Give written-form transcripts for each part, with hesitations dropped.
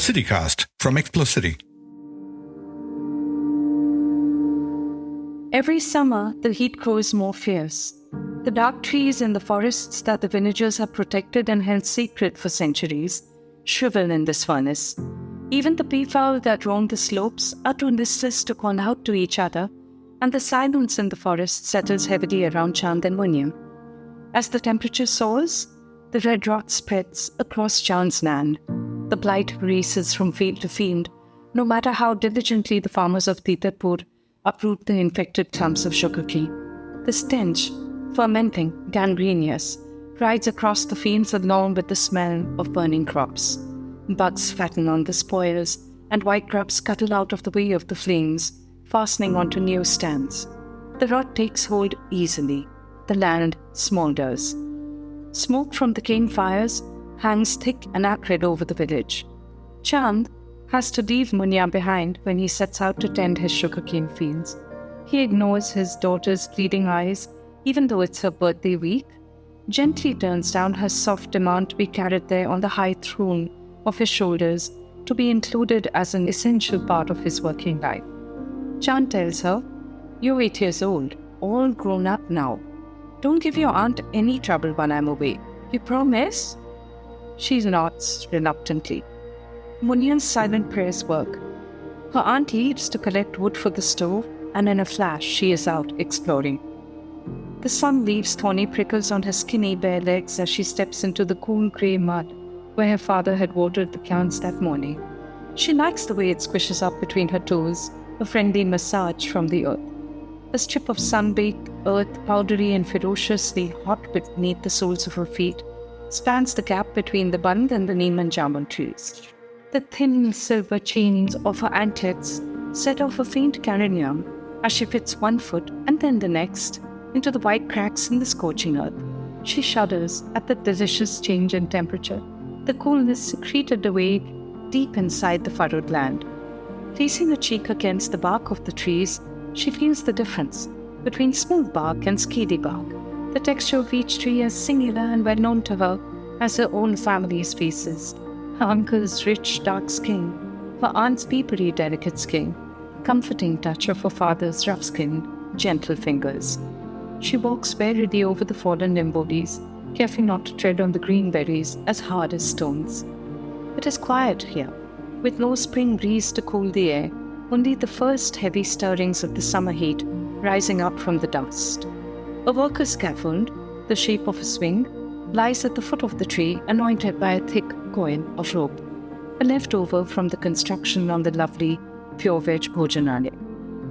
CityCast from Explocity. Every summer, the heat grows more fierce. The dark trees in the forests that the villagers have protected and held secret for centuries shrivel in this furnace. Even the peafowl that roam the slopes are too listless to call out to each other, and the silence in the forest settles heavily around Chand and Munya. As the temperature soars, the red rot spreads across Chand's land. The blight races from field to field, no matter how diligently the farmers of Titarpur uproot the infected clumps of sugarcane. The stench, fermenting, gangrenous, rides across the fields along with the smell of burning crops. Bugs fatten on the spoils, and white grubs scuttle out of the way of the flames, fastening onto new stands. The rot takes hold easily. The land smolders. Smoke from the cane fires hangs thick and acrid over the village. Chand has to leave Munya behind when he sets out to tend his sugarcane fields. He ignores his daughter's pleading eyes, even though it's her birthday week, gently turns down her soft demand to be carried there on the high throne of his shoulders, to be included as an essential part of his working life. Chand tells her, "You're 8 years old, all grown up now. Don't give your aunt any trouble while I'm away. You promise?" She nods reluctantly. Munya's silent prayers work. Her aunt leaves to collect wood for the stove, and in a flash she is out exploring. The sun leaves thorny prickles on her skinny bare legs as she steps into the cool grey mud where her father had watered the plants that morning. She likes the way it squishes up between her toes, a friendly massage from the earth. A strip of sun-baked earth, powdery and ferociously hot beneath the soles of her feet, spans the gap between the bund and the neem and jamun trees. The thin silver chains of her anklets set off a faint carignan as she fits one foot and then the next into the white cracks in the scorching earth. She shudders at the delicious change in temperature, the coolness secreted away deep inside the furrowed land. Placing her cheek against the bark of the trees, she feels the difference between smooth bark and scaly bark. The texture of each tree is singular and well known to her as her own family's faces. Her uncle's rich dark skin, her aunt's papery delicate skin, comforting touch of her father's rough-skinned, gentle fingers. She walks warily over the fallen limb bodies, careful not to tread on the green berries as hard as stones. It is quiet here, with no spring breeze to cool the air, only the first heavy stirrings of the summer heat rising up from the dust. A worker's scaffold, the shape of a swing, lies at the foot of the tree, anointed by a thick coil of rope, a leftover from the construction on the lovely pure-veg Bhojanalaya.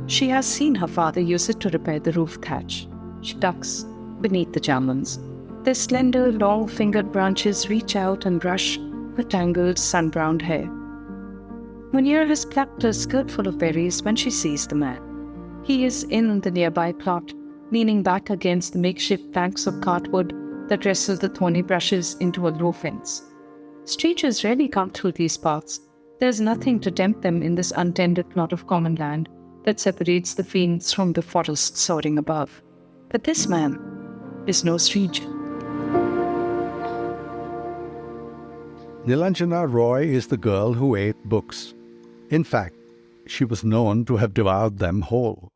She has seen her father use it to repair the roof thatch. She ducks beneath the jamuns. Their slender, long-fingered branches reach out and brush her tangled, sun-browned hair. Munya has plucked a skirtful of berries when she sees the man. He is in the nearby plot, leaning back against the makeshift planks of cartwood that wrestle the thorny brushes into a low fence. Strangers rarely come through these paths. There's nothing to tempt them in this untended plot of common land that separates the fields from the forest soaring above. But this man is no stranger. Nilanjana Roy is the girl who ate books. In fact, she was known to have devoured them whole.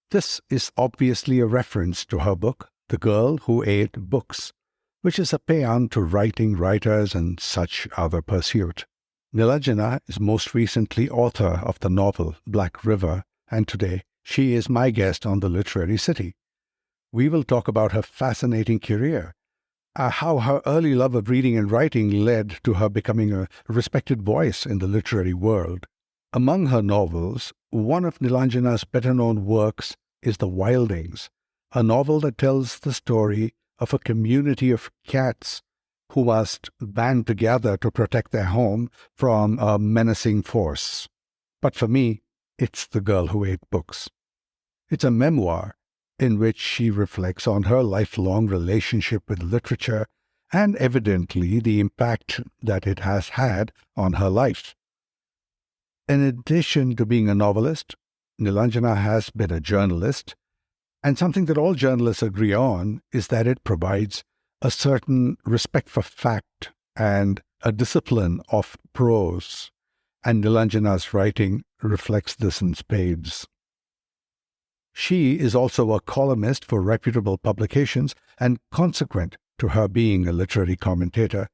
This is obviously a reference to her book, The Girl Who Ate Books, which is a paean to writing writers and such other pursuit. Nilanjana is most recently author of the novel Black River, and today she is my guest on the Literary City. We will talk about her fascinating career, how her early love of reading and writing led to her becoming a respected voice in the literary world. Among her novels, one of Nilanjana's better-known works is The Wildings, a novel that tells the story of a community of cats who must band together to protect their home from a menacing force. But for me, it's The Girl Who Ate Books. It's a memoir in which she reflects on her lifelong relationship with literature and evidently the impact that it has had on her life. In addition to being a novelist, Nilanjana has been a journalist, and something that all journalists agree on is that it provides a certain respect for fact and a discipline of prose. And Nilanjana's writing reflects this in spades. She is also a columnist for reputable publications, and consequent to her being a literary commentator,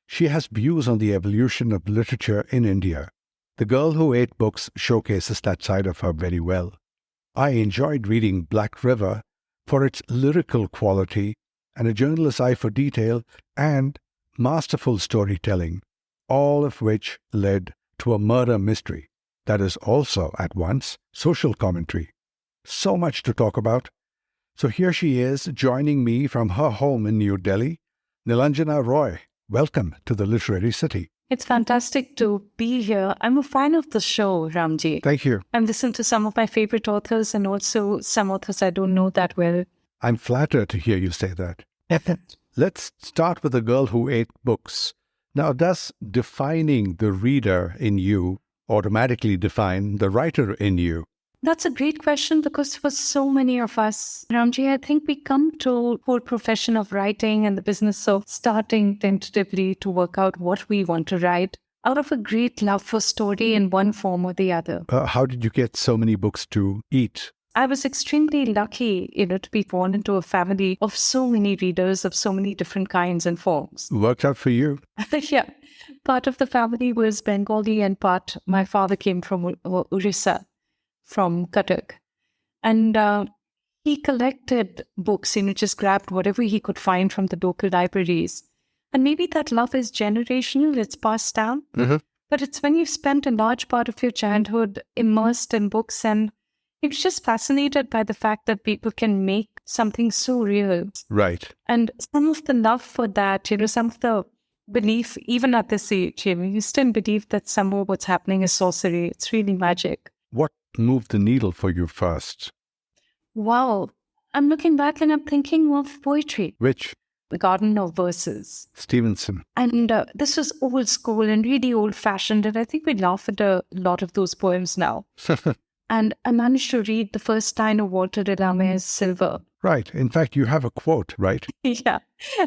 she has views on the evolution of literature in India. The Girl Who Ate Books showcases that side of her very well. I enjoyed reading Black River for its lyrical quality and a journalist's eye for detail and masterful storytelling, all of which led to a murder mystery that is also at once social commentary. So much to talk about. So here she is, joining me from her home in New Delhi. Nilanjana Roy, welcome to the Literary City. It's fantastic to be here. I'm a fan of the show, Ramji. Thank you. I've listened to some of my favorite authors and also some authors I don't know that well. I'm flattered to hear you say that. Let's start with The Girl Who Ate Books. Now, does defining the reader in you automatically define the writer in you? That's a great question because for so many of us, Ramji, I think we come to the whole profession of writing and the business of starting tentatively to work out what we want to write out of a great love for story in one form or the other. How did you get so many books to eat? I was extremely lucky, to be born into a family of so many readers of so many different kinds and forms. Worked out for you. Yeah. Part of the family was Bengali and part, my father came from Orissa, from Cuttack. And he collected books, just grabbed whatever he could find from the local libraries. And maybe that love is generational, it's passed down. Mm-hmm. But it's when you've spent a large part of your childhood immersed in books, and you're just fascinated by the fact that people can make something so real. Right. And some of the love for that, some of the belief, even at this age, you still believe that somewhere what's happening is sorcery. It's really magic. What moved the needle for you first? Wow. I'm looking back and I'm thinking of poetry. Which? The Garden of Verses. Stevenson. And this was old school and really old-fashioned. And I think we laugh at a lot of those poems now. And I managed to read the first line of Walter de la Mare's Silver. Right. In fact, you have a quote, right? Yeah.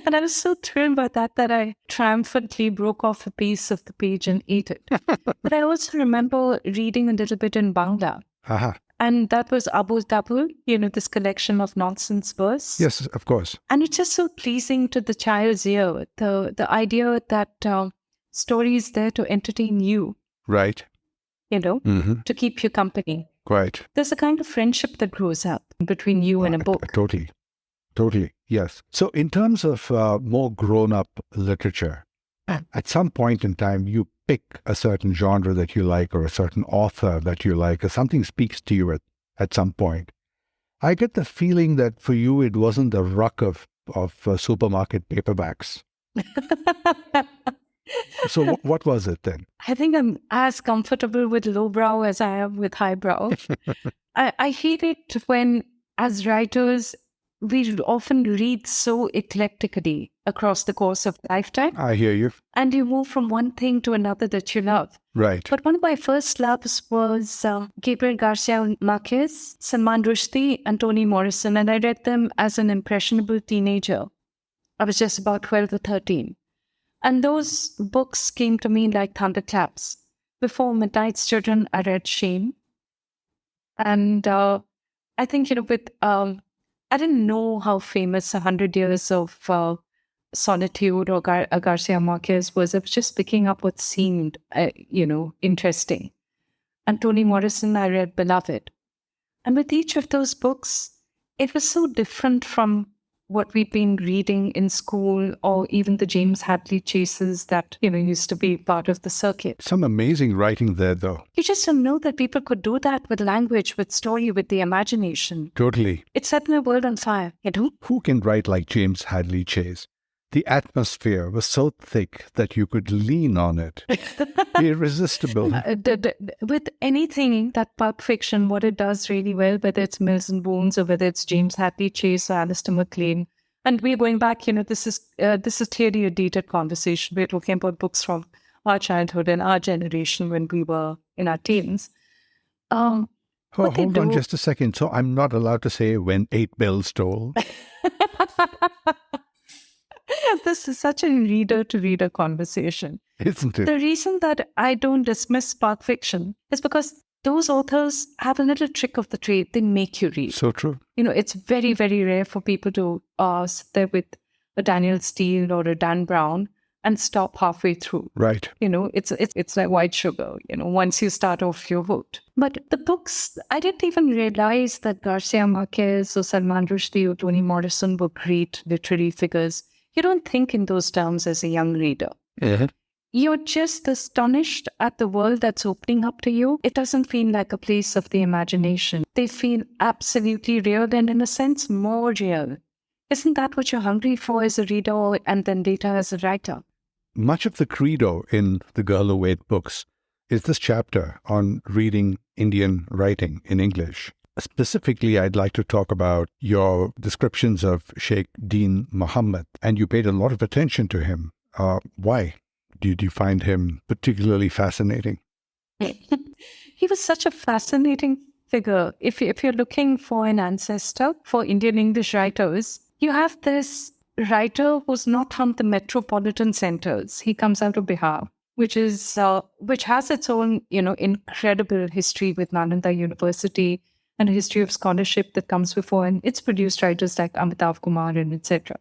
And I was so thrilled by that I triumphantly broke off a piece of the page and ate it. But I also remember reading a little bit in Bangla. Aha. And that was Abu Dabul, this collection of nonsense verse. Yes, of course. And it's just so pleasing to the child's ear, the idea that story is there to entertain you. Right. To keep you company. Right. There's a kind of friendship that grows up between you and a book. Totally, yes. So in terms of more grown-up literature, at some point in time, you pick a certain genre that you like or a certain author that you like, or something speaks to you at some point. I get the feeling that for you, it wasn't the ruck of supermarket paperbacks. So what was it then? I think I'm as comfortable with lowbrow as I am with highbrow. I hate it when, as writers, we often read so eclectically across the course of lifetime. I hear you. And you move from one thing to another that you love. Right. But one of my first loves was Gabriel Garcia Marquez, Salman Rushdie, and Toni Morrison. And I read them as an impressionable teenager. I was just about 12 or 13. And those books came to me like thunderclaps. Before Midnight's Children, I read Shame. And I think, I didn't know how famous 100 Years of Solitude or Garcia Marquez was. I was just picking up what seemed, interesting. And Toni Morrison, I read Beloved. And with each of those books, it was so different from what we've been reading in school or even the James Hadley chases that, used to be part of the circuit. Some amazing writing there, though. You just don't know that people could do that with language, with story, with the imagination. Totally. It set my world on fire, Who can write like James Hadley Chase? The atmosphere was so thick that you could lean on it. Irresistible. With anything that Pulp Fiction, what it does really well, whether it's Mills and Bones or whether it's James Hadley Chase or Alistair MacLean. And we're going back, this is clearly a dated conversation. We're talking about books from our childhood and our generation when we were in our teens. Hold on just a second. So I'm not allowed to say when 8 bells toll? This is such a reader-to-reader conversation. Isn't it? The reason that I don't dismiss spark fiction is because those authors have a little trick of the trade. They make you read. So true. It's very, very rare for people to sit there with a Daniel Steele or a Dan Brown and stop halfway through. Right. It's like white sugar. Once you start off, you're hooked. But the books, I didn't even realize that Garcia Marquez or Salman Rushdie or Toni Morrison were great literary figures. You don't think in those terms as a young reader. Yeah. You're just astonished at the world that's opening up to you. It doesn't feel like a place of the imagination. They feel absolutely real and, in a sense, more real. Isn't that what you're hungry for as a reader and then later as a writer? Much of the credo in The Girl Who Ate Books is this chapter on reading Indian writing in English. Specifically, I'd like to talk about your descriptions of Sheikh Deen Muhammad, and you paid a lot of attention to him. Why? Did you find him particularly fascinating? He was such a fascinating figure. If you're looking for an ancestor for Indian English writers, you have this writer who's not from the metropolitan centers. He comes out of Bihar, which has its own, incredible history with Nalanda University and a history of scholarship that comes before, and it's produced writers like Amitav Kumar and etc.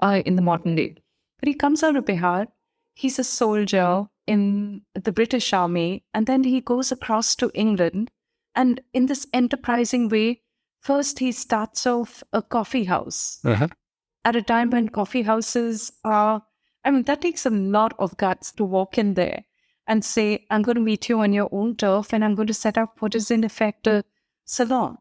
In the modern day. But he comes out of Bihar. He's a soldier in the British Army, and then he goes across to England. And in this enterprising way, first he starts off a coffee house. Uh-huh. At a time when coffee houses that takes a lot of guts to walk in there and say, I'm going to meet you on your own turf and I'm going to set up what is in effect a salon,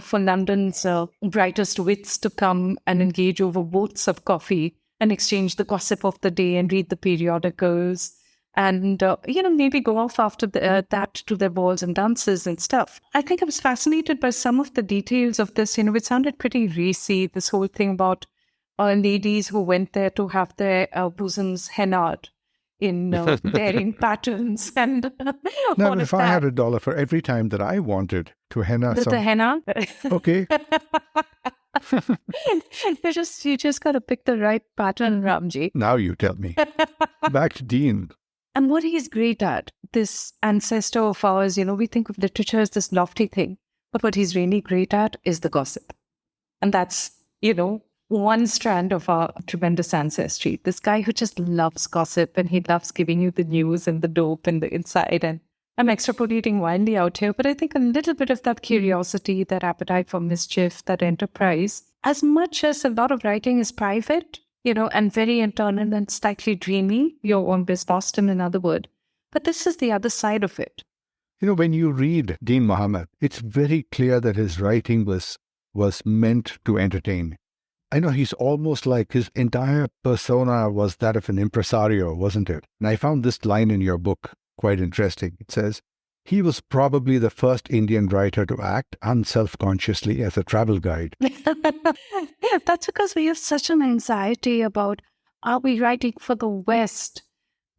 for London's brightest wits to come and engage over boats of coffee and exchange the gossip of the day and read the periodicals and, maybe go off after that to their balls and dances and stuff. I think I was fascinated by some of the details of this. It sounded pretty racy, this whole thing about ladies who went there to have their bosoms hennaed in daring patterns and Now, all if of I had that. $1 for every time that I wanted to henna The henna? Okay. You just got to pick the right pattern, Ramji. Now you tell me. Back to Dean. And what he's great at, this ancestor of ours, we think of literature as this lofty thing. But what he's really great at is the gossip. And that's, one strand of our tremendous ancestry. This guy who just loves gossip and he loves giving you the news and the dope and the inside. And I'm extrapolating wildly out here, but I think a little bit of that curiosity, that appetite for mischief, that enterprise, as much as a lot of writing is private, and very internal and slightly dreamy, your own business, in another word. But this is the other side of it. When you read Deen Muhammad, it's very clear that his writing was meant to entertain. I know he's almost like his entire persona was that of an impresario, wasn't it? And I found this line in your book quite interesting. It says, he was probably the first Indian writer to act unself-consciously as a travel guide. That's because we have such an anxiety about, are we writing for the West?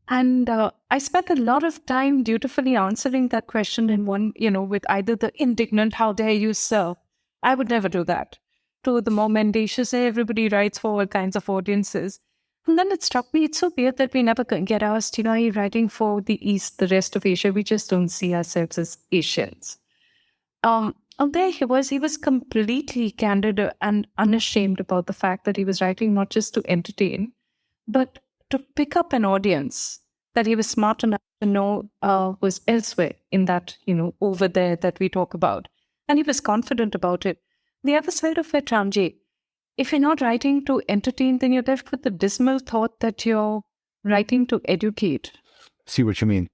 And I spent a lot of time dutifully answering that question in one, with either the indignant, how dare you, sir? I would never do that. To the more mendacious, everybody writes for all kinds of audiences. And then it struck me, it's so weird that we never get asked, are you writing for the East, the rest of Asia? We just don't see ourselves as Asians. And there he was completely candid and unashamed about the fact that he was writing not just to entertain, but to pick up an audience that he was smart enough to know was elsewhere in that, over there that we talk about. And he was confident about it. The other side of it, Ramji, if you're not writing to entertain, then you're left with the dismal thought that you're writing to educate. See what you mean?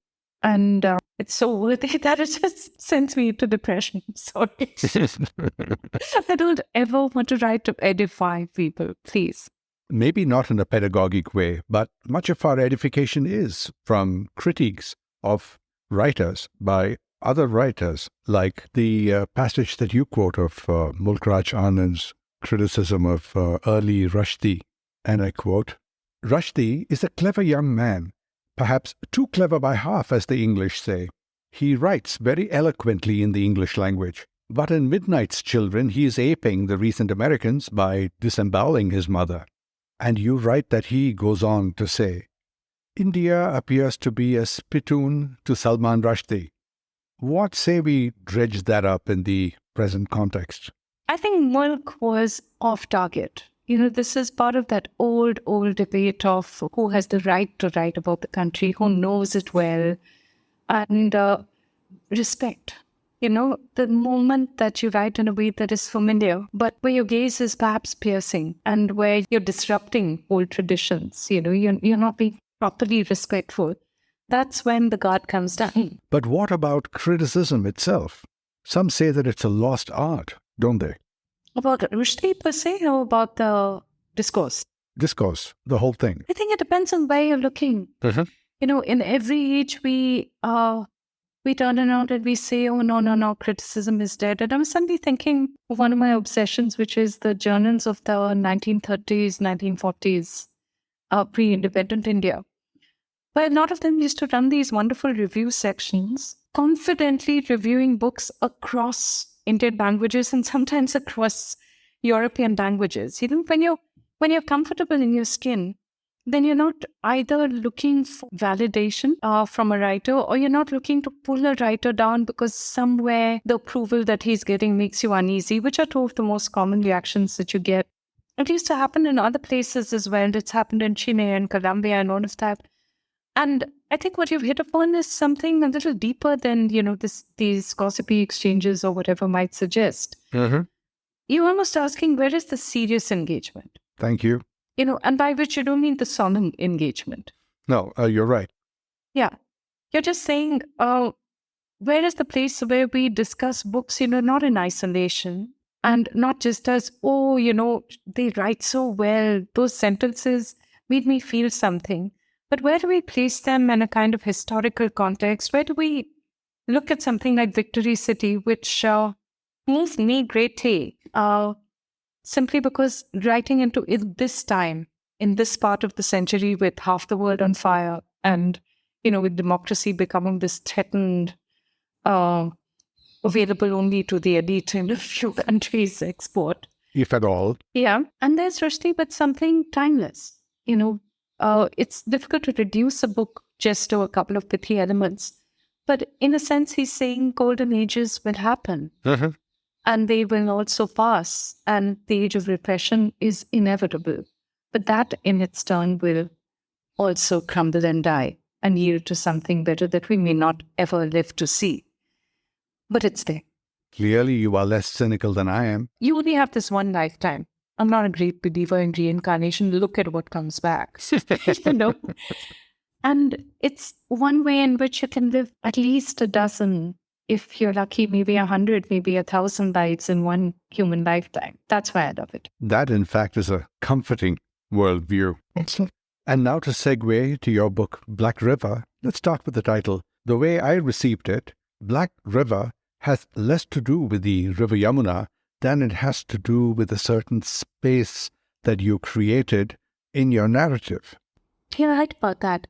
And it's so worthy that it just sends me into depression. Sorry. I don't ever want to write to edify people, please. Maybe not in a pedagogic way, but much of our edification is from critiques of writers by other writers, like the passage that you quote of Mulkraj Anand's criticism of early Rushdie. And I quote, Rushdie is a clever young man, perhaps too clever by half, as the English say. He writes very eloquently in the English language, but in Midnight's Children he is aping the recent Americans by disemboweling his mother. And you write that he goes on to say, India appears to be a spittoon to Salman Rushdie. What say we dredge that up in the present context? I think Mulk was off target. This is part of that old debate of who has the right to write about the country, who knows it well, and respect. The moment that you write in a way that is familiar, but where your gaze is perhaps piercing and where you're disrupting old traditions, you're not being properly respectful, that's when the guard comes down. But what about criticism itself? Some say that it's a lost art, don't they? About Rushdie per se, or about the discourse? Discourse, the whole thing. I think it depends on where you're looking. In every age we turn around and we say, oh, no, criticism is dead. And I was suddenly thinking of one of my obsessions, which is the journals of the 1930s, 1940s, pre-independent India. But a lot of them used to run these wonderful review sections, confidently reviewing books across Indian languages and sometimes across European languages. When you're comfortable in your skin, then you're not either looking for validation from a writer, or you're not looking to pull a writer down because somewhere the approval that he's getting makes you uneasy, which are two of the most common reactions that you get. It used to happen in other places as well. It's happened in Chile and Colombia and all of that. And I think what you've hit upon is something a little deeper than, these gossipy exchanges or whatever might suggest. You're almost asking, where is the serious engagement? Thank you. And by which you don't mean the solemn engagement. No, you're right. Yeah. You're just saying, where is the place where we discuss books, not in isolation and not just as, they write so well, those sentences made me feel something. But where do we place them in a kind of historical context? Where do we look at something like Victory City, which moved me greatly, simply because writing into this time, in this part of the century with half the world on fire and, with democracy becoming this threatened, available only to the elite in a few countries export. If at all. Yeah. And there's Rushdie, but something timeless. It's difficult to reduce a book just to a couple of pithy elements. But in a sense, he's saying golden ages will happen. And they will also pass. And the age of repression is inevitable. But that in its turn will also crumble and die and yield to something better that we may not ever live to see. But it's there. Clearly, you are less cynical than I am. You only have this one lifetime. I'm not a great believer in reincarnation. Look at what comes back. And it's one way in which you can live at least a dozen, if you're lucky, maybe 100, maybe 1,000 lives in one human lifetime. That's why I love it. That, in fact, is a comforting worldview. And now to segue to your book, Black River, let's start with the title. The way I received it, Black River has less to do with the River Yamuna than it has to do with a certain space that you created in your narrative. You're right about that.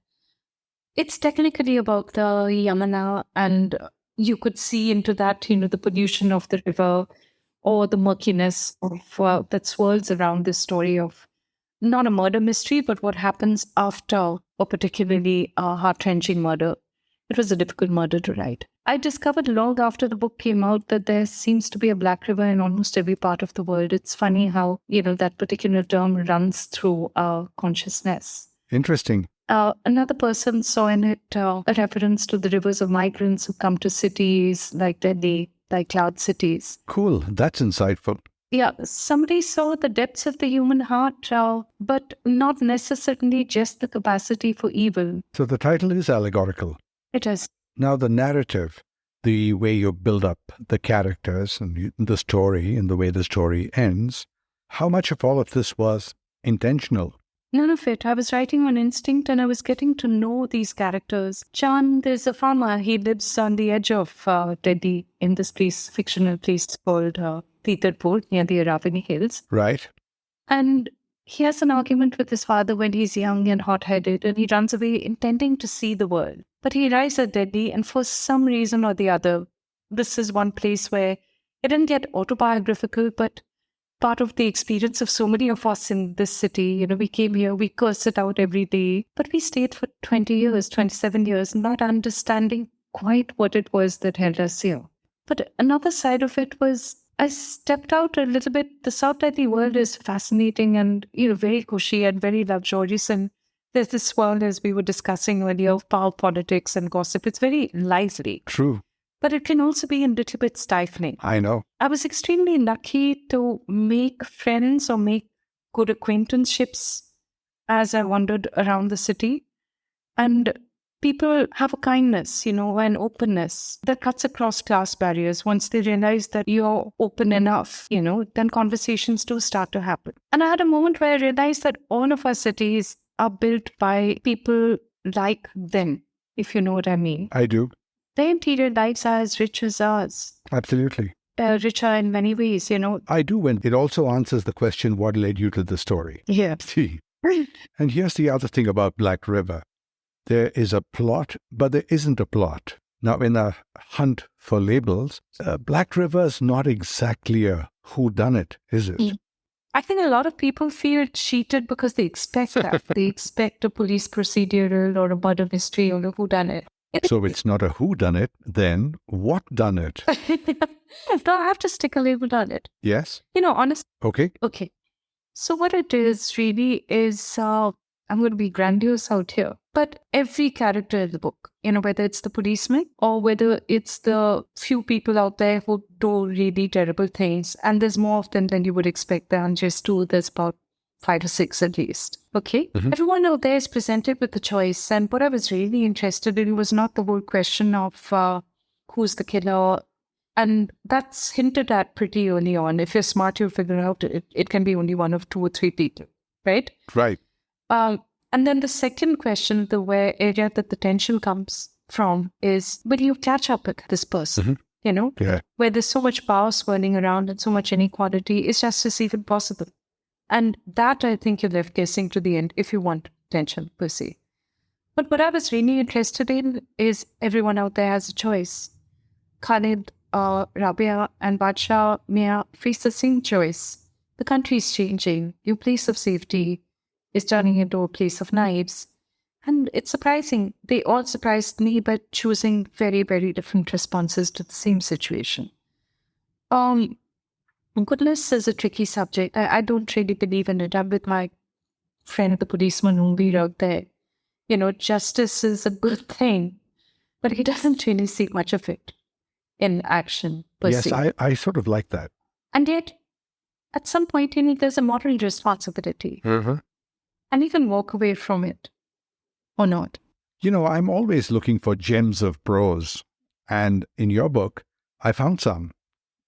It's technically about the Yamuna, and you could see into that, the pollution of the river or the murkiness of that swirls around this story of not a murder mystery, but what happens after a particularly heart-wrenching murder. It was a difficult murder to write. I discovered long after the book came out that there seems to be a Black River in almost every part of the world. It's funny how, that particular term runs through our consciousness. Interesting. Another person saw in it a reference to the rivers of migrants who come to cities like Delhi, like cloud cities. Cool. That's insightful. Yeah, somebody saw the depths of the human heart, but not necessarily just the capacity for evil. So the title is allegorical. It is. Now the narrative, the way you build up the characters and the story and the way the story ends, how much of all of this was intentional? None of it. I was writing on instinct and I was getting to know these characters. Chand is a farmer. He lives on the edge of Delhi in this place, fictional place called Titarpur near the Aravani Hills. Right. And he has an argument with his father when he's young and hot-headed, and he runs away intending to see the world. But he arrives at Delhi, and for some reason or the other, this is one place where it didn't get autobiographical, but part of the experience of so many of us in this city. You know, we came here, we curse it out every day, but we stayed for 20 years, 27 years, not understanding quite what it was that held us here. But another side of it was I stepped out a little bit. The South Delhi world is fascinating and, you know, very cushy and very luxurious. And there's this world, as we were discussing earlier, of power politics and gossip. It's very lively. True. But it can also be a little bit stifling. I know. I was extremely lucky to make friends or make good acquaintanceships as I wandered around the city. And people have a kindness, you know, an openness that cuts across class barriers. Once they realize that you're open enough, you know, then conversations do start to happen. And I had a moment where I realized that all of our cities are built by people like them, if you know what I mean. I do. Their interior lives are as rich as ours. Absolutely. Richer in many ways, you know. I do, and it also answers the question, what led you to the story? Yeah. See. And here's the other thing about Black River. There is a plot, but there isn't a plot. Now, in a hunt for labels, Black River is not exactly a whodunit, is it? I think a lot of people feel cheated because they expect that. They expect a police procedural or a murder mystery or a whodunit. So it's not a whodunit, then what done it? No, I have to stick a label on it. Yes? You know, honestly. Okay. Okay. So what it is really is, I'm going to be grandiose out here, but every character in the book, you know, whether it's the policeman or whether it's the few people out there who do really terrible things, and there's more of them than you would expect. There aren't just two, there's about 5 or 6 at least. Okay? Mm-hmm. Everyone out there is presented with the choice. And what I was really interested in was not the whole question of who's the killer. And that's hinted at pretty early on. If you're smart, you'll figure out it can be only one of 2 or 3 people. Right? Right. And then the second question, the area that the tension comes from is, will you catch up with this person? Mm-hmm. You know? Yeah. Where there's so much power swirling around and so much inequality, it's just as even possible. And that, I think, you're left guessing to the end if you want tension per se. But what I was really interested in is everyone out there has a choice. Khalid, Rabia, and Badshah Mia face the same choice. The country is changing. Your place of safety is turning into a place of knives. And it's surprising. They all surprised me by choosing very, very different responses to the same situation. Goodness is a tricky subject. I don't really believe in it. I'm with my friend, the policeman whom we out there. You know, justice is a good thing, but he doesn't really see much of it in action per se. Yes, I sort of like that. And yet, at some point, you know, there's a moral responsibility. Mm-hmm. And you can walk away from it or not. You know, I'm always looking for gems of prose. And in your book, I found some.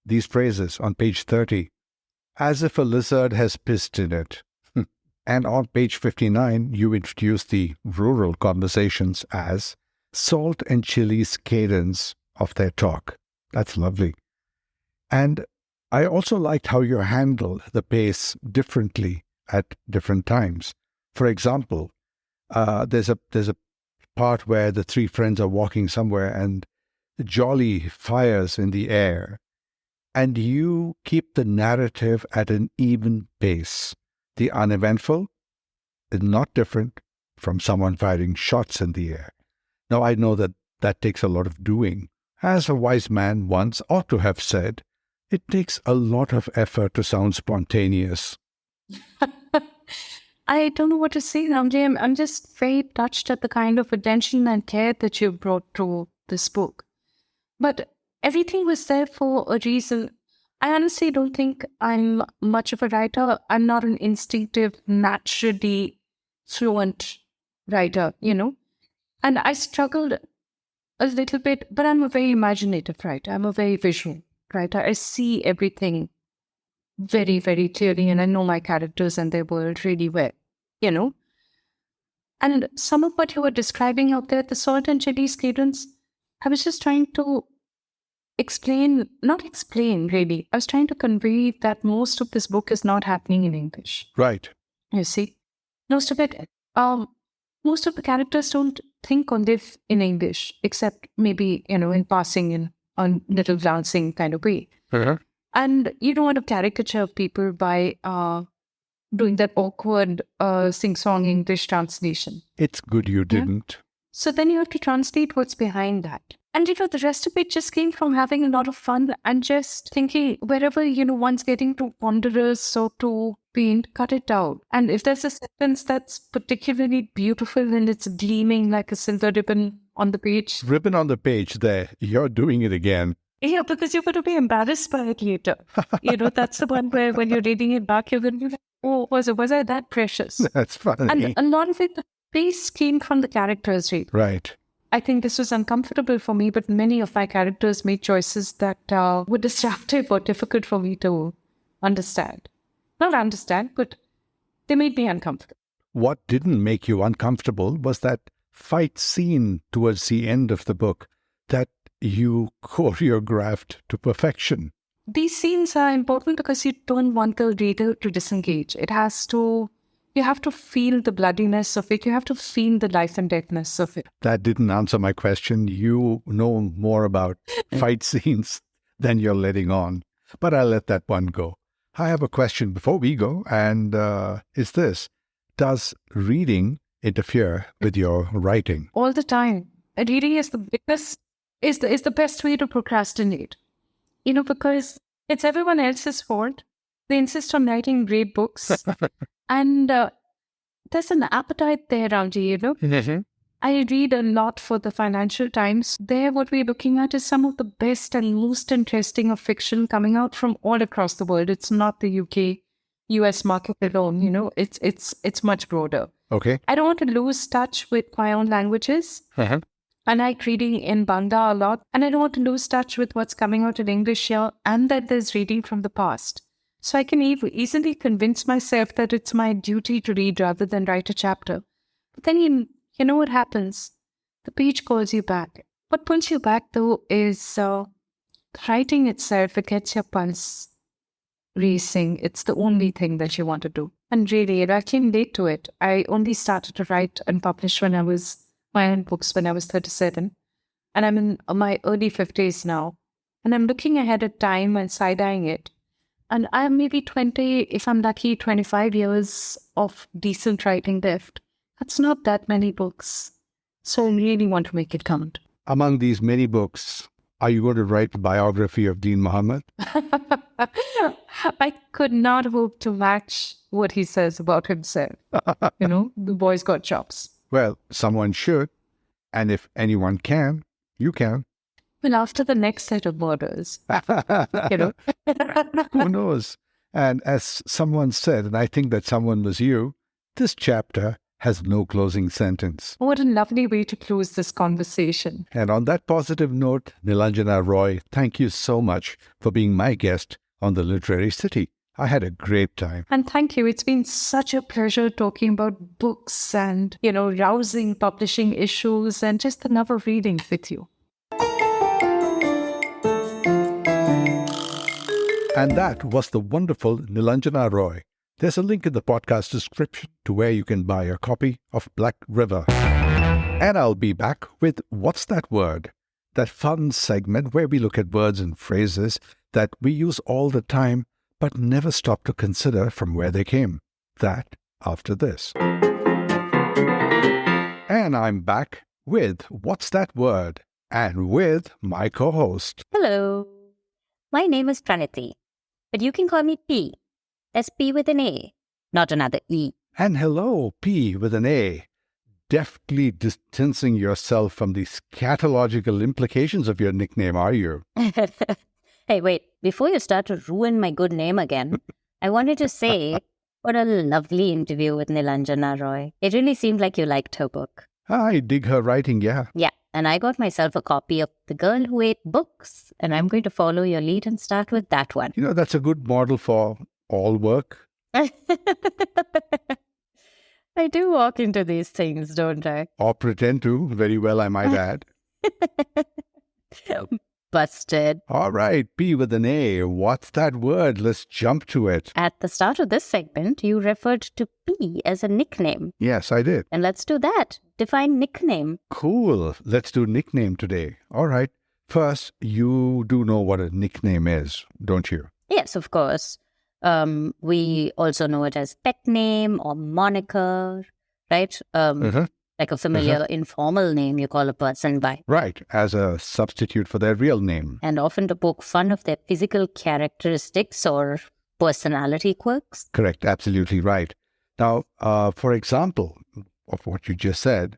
These phrases on page 30, as if a lizard has pissed in it. And on page 59, you introduce the rural conversations as salt and chili's cadence of their talk. That's lovely. And I also liked how you handle the pace differently at different times. For example, there's a part where the 3 friends are walking somewhere and jolly fires in the air. And you keep the narrative at an even pace. The uneventful is not different from someone firing shots in the air. Now, I know that takes a lot of doing. As a wise man once ought to have said, it takes a lot of effort to sound spontaneous. I don't know what to say, Ramji. I'm just very touched at the kind of attention and care that you brought to this book. But everything was there for a reason. I honestly don't think I'm much of a writer. I'm not an instinctive, naturally fluent writer, you know. And I struggled a little bit, but I'm a very imaginative writer. I'm a very visual writer. I see everything very, very clearly, and I know my characters and their world really well, you know. And some of what you were describing out there, the salt and chili's cadence, I was just trying to not explain really. I was trying to convey that most of this book is not happening in English. Right. You see, most of it, most of the characters don't think or live in English, except maybe, you know, in passing in a little glancing kind of way. Uh-huh. And you don't want to caricature people by doing that awkward sing-song English translation. It's good you Yeah. didn't. So then you have to translate what's behind that. And the rest of it just came from having a lot of fun and just thinking wherever, one's getting too ponderous or too pained, cut it out. And if there's a sentence that's particularly beautiful and it's gleaming like a silver ribbon on the page. Ribbon on the page there. You're doing it again. Yeah, because you're going to be embarrassed by it later. That's the one where when you're reading it back, you're going to be like, oh, was I that precious? That's funny. And a lot of it, the pace came from the characters, right? Right. I think this was uncomfortable for me, but many of my characters made choices that were disruptive or difficult for me to understand. Not understand, but they made me uncomfortable. What didn't make you uncomfortable was that fight scene towards the end of the book that you choreographed to perfection. These scenes are important because you don't want the reader to disengage. You have to feel the bloodiness of it. You have to feel the life and deathness of it. That didn't answer my question. You know more about fight scenes than you're letting on. But I'll let that one go. I have a question before we go, and it's this. Does reading interfere with your writing? All the time. Reading is the best way to procrastinate. Because it's everyone else's fault. They insist on writing great books. And there's an appetite there, Ramji, Mm-hmm. I read a lot for the Financial Times. There, what we're looking at is some of the best and most interesting of fiction coming out from all across the world. It's not the UK, US market alone, it's much broader. Okay. I don't want to lose touch with my own languages. Uh-huh. I like reading in Bangla a lot, and I don't want to lose touch with what's coming out in English here, and that there's reading from the past. So I can easily convince myself that it's my duty to read rather than write a chapter. But then you know what happens? The page calls you back. What pulls you back, though, is writing itself. It gets your pulse racing. It's the only thing that you want to do. And really, I came late to it. I only started to write and publish my own books when I was 37. And I'm in my early 50s now. And I'm looking ahead at time and side-eyeing it. And I'm maybe 20, if I'm lucky, 25 years of decent writing left. That's not that many books. So I really want to make it count. Among these many books, are you going to write a biography of Dean Muhammad? I could not hope to match what he says about himself. The boy's got chops. Well, someone should. And if anyone can, you can. Well, after the next set of murders, Who knows? And as someone said, and I think that someone was you, this chapter has no closing sentence. What a lovely way to close this conversation. And on that positive note, Nilanjana Roy, thank you so much for being my guest on The Literary City. I had a great time. And thank you. It's been such a pleasure talking about books and, rousing publishing issues and just the love of reading with you. And that was the wonderful Nilanjana Roy. There's a link in the podcast description to where you can buy a copy of Black River. And I'll be back with What's That Word? That fun segment where we look at words and phrases that we use all the time but never stop to consider from where they came. That after this. And I'm back with What's That Word? And with my co-host. Hello. My name is Praniti, but you can call me P. That's P with an A, not another E. And hello, P with an A. Deftly distancing yourself from the scatological implications of your nickname, are you? Hey, wait, before you start to ruin my good name again, I wanted to say, what a lovely interview with Nilanjana Roy. It really seemed like you liked her book. I dig her writing, yeah. Yeah, and I got myself a copy of The Girl Who Ate Books, and I'm going to follow your lead and start with that one. That's a good model for all work. I do walk into these things, don't I? Or pretend to, very well, I might add. Busted. All right, P with an A. What's that word? Let's jump to it. At the start of this segment, you referred to P as a nickname. Yes, I did. And let's do that. Define nickname. Cool. Let's do nickname today. All right. First, you do know what a nickname is, don't you? Yes, of course. We also know it as pet name or moniker, right? Like a familiar informal name you call a person by. Right, as a substitute for their real name. And often to poke fun of their physical characteristics or personality quirks. Correct, absolutely right. Now, for example of what you just said,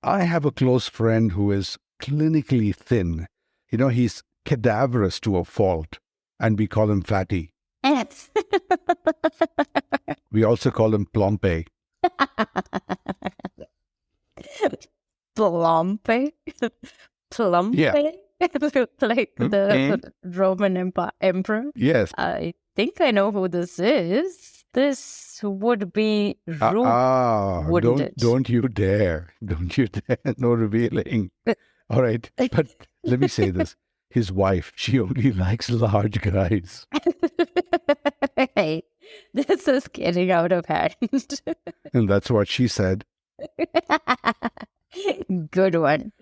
I have a close friend who is clinically thin. He's cadaverous to a fault, and we call him Fatty. We also call him Plompe. Plompe? Plompe? Yeah. Like the Roman emperor? Yes. I think I know who this is. This would be rude, wouldn't it? Don't you dare. Don't you dare. No revealing. All right. But let me say this. His wife, she only likes large guys. Hey, this is getting out of hand. And that's what she said. Good one.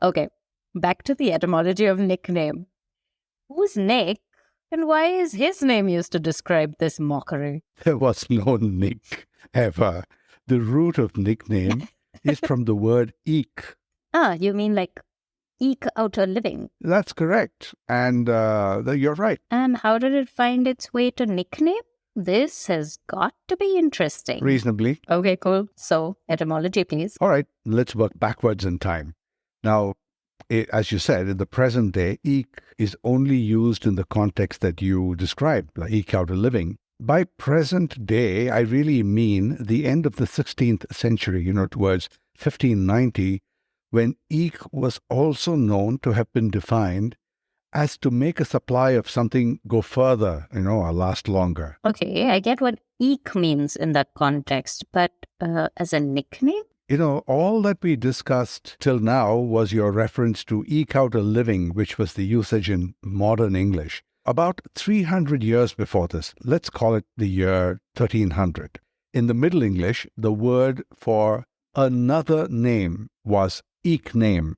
Okay, back to the etymology of nickname. Who's Nick, and why is his name used to describe this mockery? There was no Nick ever. The root of nickname is from the word eke. Ah, you mean like eke out a living? That's correct. And you're right. And how did it find its way to nickname? This has got to be interesting. Reasonably. Okay, cool. So, etymology, please. All right, let's work backwards in time. Now, as you said, in the present day, eke is only used in the context that you described, like eke out a living. By present day, I really mean the end of the 16th century, towards 1590, when eke was also known to have been defined as to make a supply of something go further, or last longer. Okay, I get what eke means in that context, but as a nickname? All that we discussed till now was your reference to eke out a living, which was the usage in modern English. About 300 years before this, let's call it the year 1300. In the Middle English, the word for another name was eke name.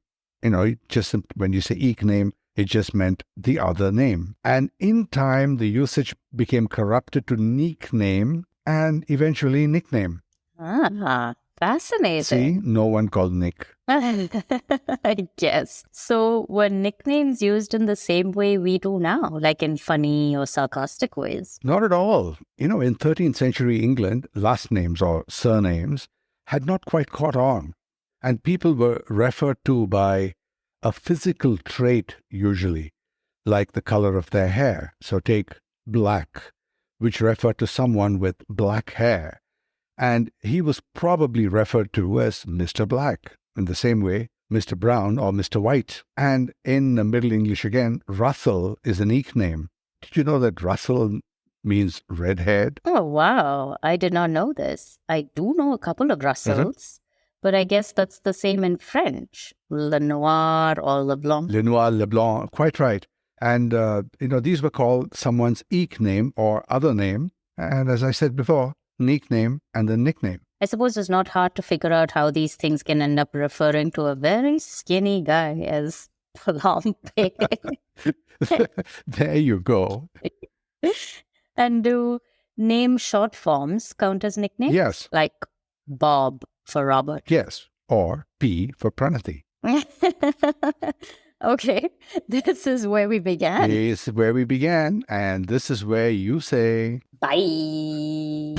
Just when you say eke name, it just meant the other name. And in time, the usage became corrupted to neek name and eventually nickname. Ah, fascinating. See, no one called Nick. I guess. So were nicknames used in the same way we do now, like in funny or sarcastic ways? Not at all. In 13th century England, last names or surnames had not quite caught on. And people were referred to by a physical trait, usually, like the color of their hair. So take black, which referred to someone with black hair. And he was probably referred to as Mr. Black. In the same way, Mr. Brown or Mr. White. And in the Middle English again, Russell is an eke name. Did you know that Russell means red-haired? Oh, wow. I did not know this. I do know a couple of Russells. But I guess that's the same in French. Lenoir or Leblanc. Lenoir, Leblanc, quite right. And, these were called someone's eke name or other name. And as I said before, neek name and then nickname. I suppose it's not hard to figure out how these things can end up referring to a very skinny guy as Plompe. There you go. And do name short forms count as nicknames? Yes. Like Bob for Robert. Yes. Or P for Pranati. Okay. This is where we began. This is where we began. And this is where you say... Bye.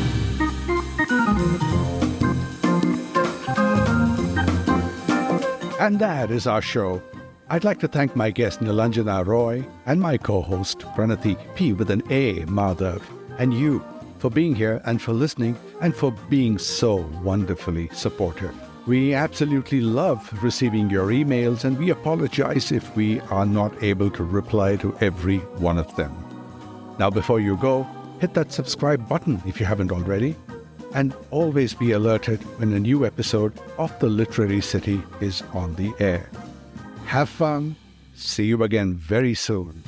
And that is our show. I'd like to thank my guest Nilanjana Roy and my co-host Pranati P with an A, Madhav, and you for being here and for listening and for being so wonderfully supportive. We absolutely love receiving your emails and we apologize if we are not able to reply to every one of them. Now before you go, hit that subscribe button if you haven't already. And always be alerted when a new episode of The Literary City is on the air. Have fun. See you again very soon.